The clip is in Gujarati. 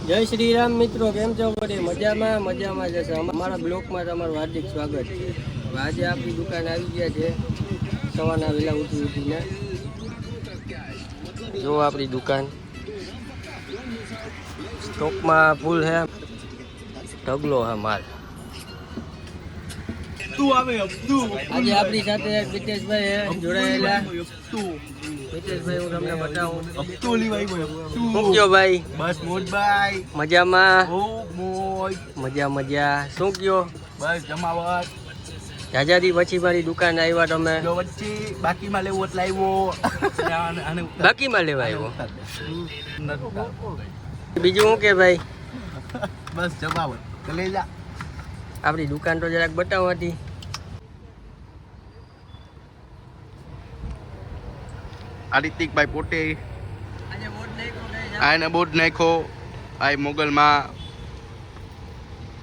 જય શ્રી રામ મિત્રો, કેમ છો? બધી મજામાં જશે. અમારા બ્લોકમાં તમારું હાર્દિક સ્વાગત છે. આજે આપણી દુકાન આવી ગયા છે સવારના વહેલા ઉઠીને. જો આપણી દુકાન સ્ટોકમાં ફૂલ છે, ઢગલો છે માલ. આજે આપણી સાથે મિતેશભાઈ જોડાયેલા. મિતેશભાઈ, હું તમને બતાવું. શું કયો ભાઈ? બસ મોજભાઈ, મજામાં? મોજ મજા. શું કયો? બસ જમાવટ. જાજાદી પછી મારી દુકાન આવ્યા તમે. જો વચ્ચે બાકીમાં લેવો એટલે આવ્યો. બાકીમાં લેવા આવ્યો. બીજું શું કે ભાઈ? બસ જમાવટ. કલેજા આપણી દુકાન તો જરાક બતાવવાથી. આદિત્યભાઈ પોતે આને બોર્ડ નાખ્યો. આ મોગલમાં